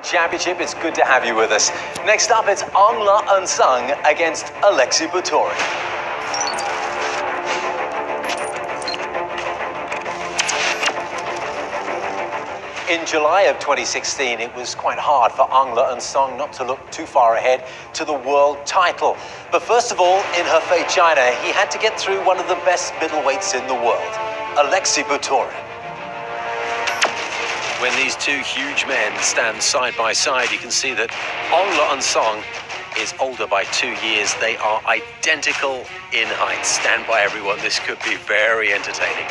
Championship, it's good to have you with us. Next up, it's Unsung against Alexei Butorin. In July of 2016, it was quite hard for Unsung not to look too far ahead to the world title. But first of all, in Hefei, China, he had to get through one of the best middleweights in the world, Alexei Butorin. When these two huge men stand side by side, you can see that Unsung is older by 2 years. They are identical in height. Stand by, everyone. This could be very entertaining.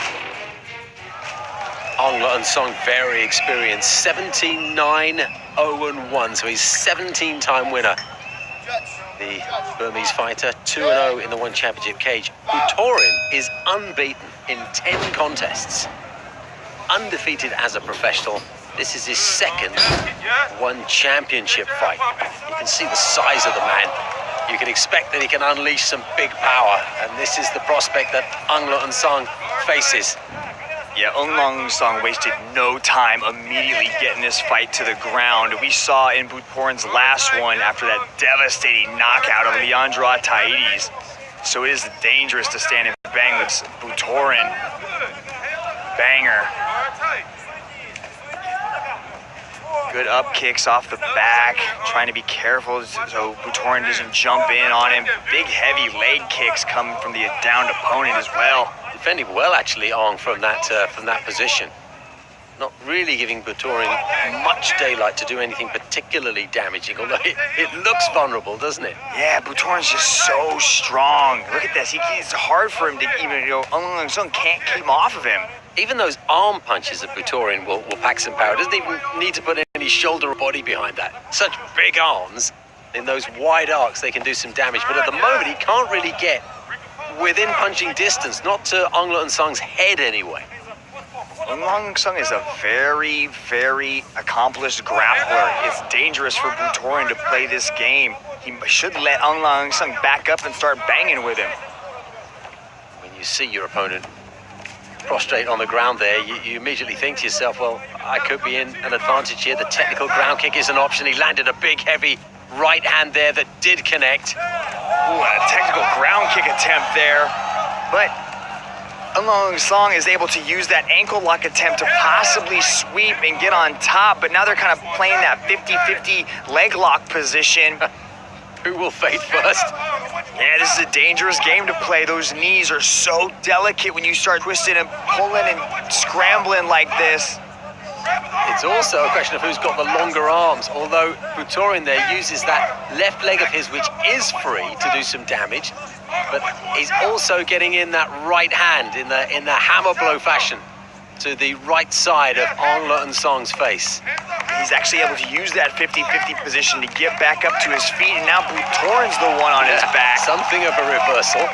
Unsung, very experienced, 17-9-0-1, so he's 17-time winner. The Burmese fighter, 2-0 in the One Championship cage. Butorin is unbeaten in 10 contests. Undefeated as a professional. This is his second One Championship fight. You can see the size of the man. You can expect that he can unleash some big power, and this is the prospect that Unsung faces. Yeah, Unsung wasted no time immediately getting this fight to the ground. We saw in Butorin's last one after that devastating knockout of Leandro Ataides. So it is dangerous to stand and bang with Butorin. Banger. Good up kicks off the back, trying to be careful so Butorin doesn't jump in on him. Big heavy leg kicks coming from the downed opponent as well. Defending well, actually, from that position. Not really giving Butorin much daylight to do anything particularly damaging, although it looks vulnerable, doesn't it? Yeah, Butorin's just so strong. Look at this. It's hard for him to even, Unsung can't keep him off of him. Even those arm punches of Butorin will pack some power. Doesn't even need to put any shoulder or body behind that. Such big arms, in those wide arcs, they can do some damage. But at the moment, he can't really get within punching distance, not to Unsung's head anyway. Unsung is a very, very accomplished grappler. It's dangerous for Butorin to play this game. He should let Unsung back up and start banging with him. When you see your opponent prostrate on the ground there, you immediately think to yourself, well, I could be in an advantage here. The technical ground kick is an option. He landed a big, heavy right hand there that did connect. Ooh, a technical ground kick attempt there. But Unsung is able to use that ankle lock attempt to possibly sweep and get on top, but now they're kind of playing that 50-50 leg lock position. Who will fade first? Yeah, this is a dangerous game to play. Those knees are so delicate when you start twisting and pulling and scrambling like this. It's also a question of who's got the longer arms, although Butorin there uses that left leg of his, which is free to do some damage, but he's also getting in that right hand in the hammer blow fashion to the right side of Unsung's face. He's actually able to use that 50-50 position to get back up to his feet, and now Butorin's the one on his back. Something of a reversal.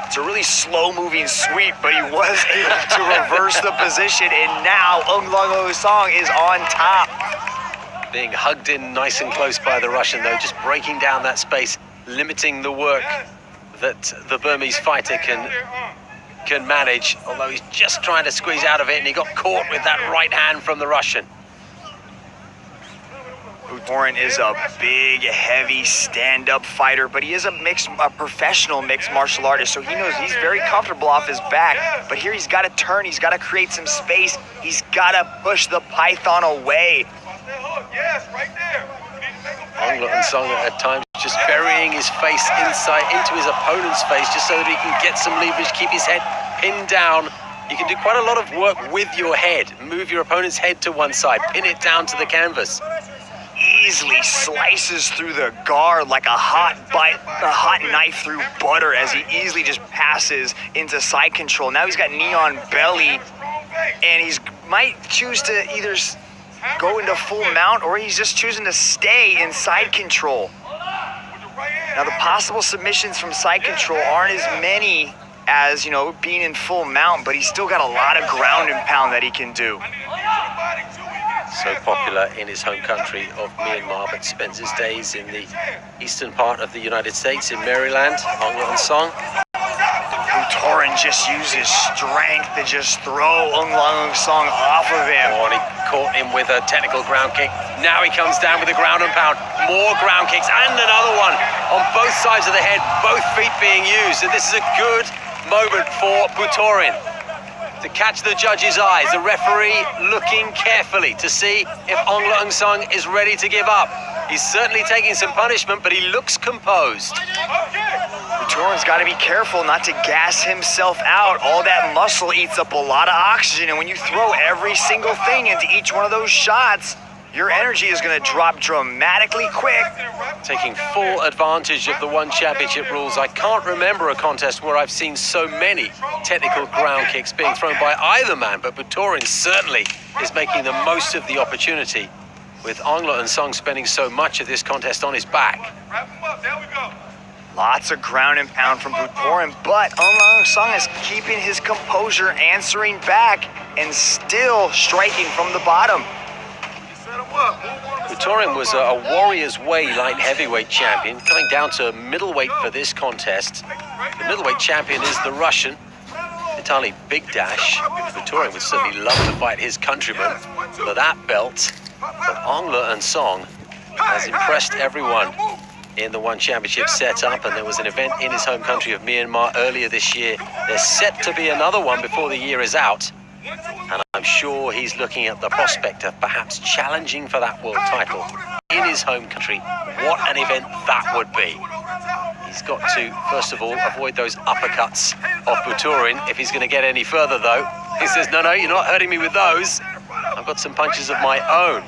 It's a really slow-moving sweep, but he was able to reverse the position, and now Unsung is on top. Being hugged in nice and close by the Russian, though, just breaking down that space, limiting the work that the Burmese fighter can manage, although he's just trying to squeeze out of it, and he got caught with that right hand from the Russian. Butorin is a big, heavy, stand-up fighter, but he is a professional mixed martial artist, so he knows he's very comfortable off his back. But here he's got to turn, he's got to create some space, he's got to push the python away. Unsung at times just burying his face into his opponent's face just so that he can get some leverage, keep his head pinned down. You can do quite a lot of work with your head. Move your opponent's head to one side, pin it down to the canvas. Easily slices through the guard like a hot knife through butter as he easily just passes into side control. Now he's got knee on belly, and he might choose to either go into full mount or he's just choosing to stay in side control. Now the possible submissions from side control aren't as many as, being in full mount, but he's still got a lot of ground and pound that he can do. So popular in his home country of Myanmar, but spends his days in the eastern part of the United States, in Maryland, Unsung. Butorin Butorin just uses strength to just throw Ung Song off of him. Oh, and he caught him with a technical ground kick. Now he comes down with a ground and pound. More ground kicks and another one on both sides of the head, both feet being used. And this is a good moment for Butorin to catch the judge's eyes. The referee looking carefully to see if Ung Song is ready to give up. He's certainly taking some punishment, but he looks composed. Butorin's got to be careful not to gas himself out. All that muscle eats up a lot of oxygen, and when you throw every single thing into each one of those shots, your energy is going to drop dramatically quick. Taking full advantage of the One Championship rules, I can't remember a contest where I've seen so many technical ground kicks being thrown by either man, but Butorin certainly is making the most of the opportunity, with Ung Song spending so much of this contest on his back. Lots of ground and pound from Butorin, but Ung Song is keeping his composure, answering back, and still striking from the bottom. Butorin was a Warriors Way light heavyweight champion, coming down to middleweight for this contest. The middleweight champion is the Russian, Vitaly Bigdash. Butorin would certainly love to fight his countryman for that belt, but Ung Song has impressed everyone in the One Championship setup, and there was an event in his home country of Myanmar earlier this year. There's set to be another one before the year is out, and I'm sure he's looking at the prospect of perhaps challenging for that world title in his home country. What an event that would be. He's got to, first of all, avoid those uppercuts of Butorin. If he's going to get any further, though, he says, no, you're not hurting me with those. I've got some punches of my own.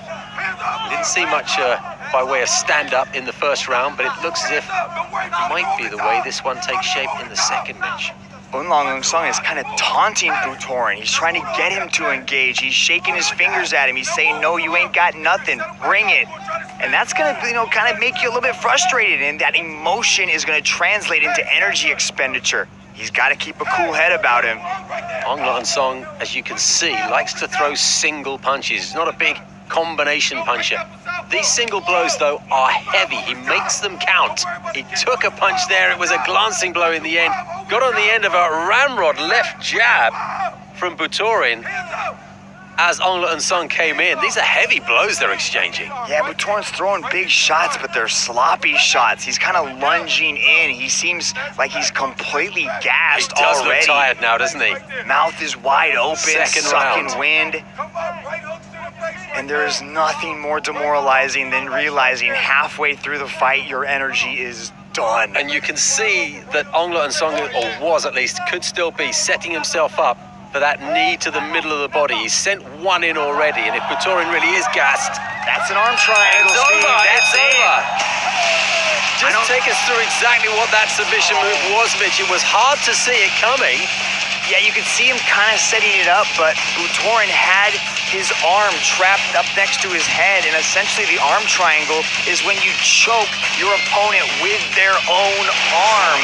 He didn't see much by way of stand-up in the first round, but it looks as if it might be the way this one takes shape in the second match. Ung Song is kind of taunting Butorin. He's trying to get him to engage. He's shaking his fingers at him. He's saying, no, you ain't got nothing. Bring it. And that's going to, kind of make you a little bit frustrated, and that emotion is going to translate into energy expenditure. He's got to keep a cool head about him. Ung Song, as you can see, likes to throw single punches. He's not a big combination puncher. These single blows, though, are heavy. He makes them count. He took a punch there. It was a glancing blow in the end. Got on the end of a ramrod left jab from Butorin as Ung Song came in. These are heavy blows they're exchanging. Yeah, Butorin's throwing big shots, but they're sloppy shots. He's kind of lunging in. He seems like he's completely gassed He does already. look tired now, doesn't he? Mouth is wide open, Second sucking round. wind. And there is nothing more demoralizing than realizing halfway through the fight your energy is done. And you can see that Ung Song, or was at least, could still be setting himself up for that knee to the middle of the body. He's sent one in already, and if Butorin really is gassed, That's an arm triangle, it's Steve. over. That's It's it. over. Just take us through exactly what that submission move was, Mitch. It was hard to see it coming. Yeah, you could see him kind of setting it up, but Butorin had his arm trapped up next to his head, and essentially the arm triangle is when you choke your opponent with their own arm.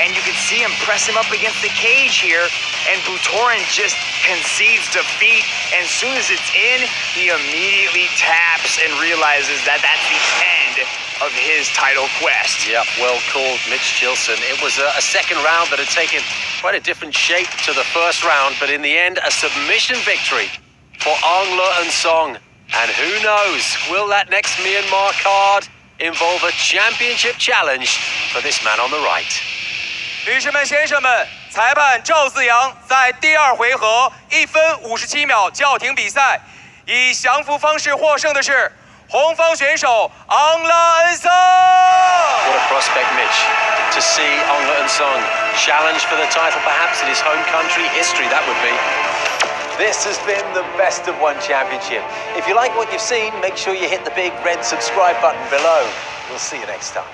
And you can see him press him up against the cage here, and Butorin just concedes defeat. And as soon as it's in, he immediately taps and realizes that that's the end of his title quest. Yep, well called, Mitch Chilson. It was a second round that had taken quite a different shape to the first round, but in the end, a submission victory for Ung Song. And who knows, will that next Myanmar card involve a championship challenge for this man on the right? 女士们、先生们，裁判赵自扬在第二回合1分57秒叫停比赛，以降服方式获胜的是红方选手昂拉恩桑。 What a prospect, Mitch, to see Ung Song challenge for the title, perhaps in his home country. History, that would be. This has been the Best of One Championship. If you like what you've seen, make sure you hit the big red subscribe button below. We'll see you next time.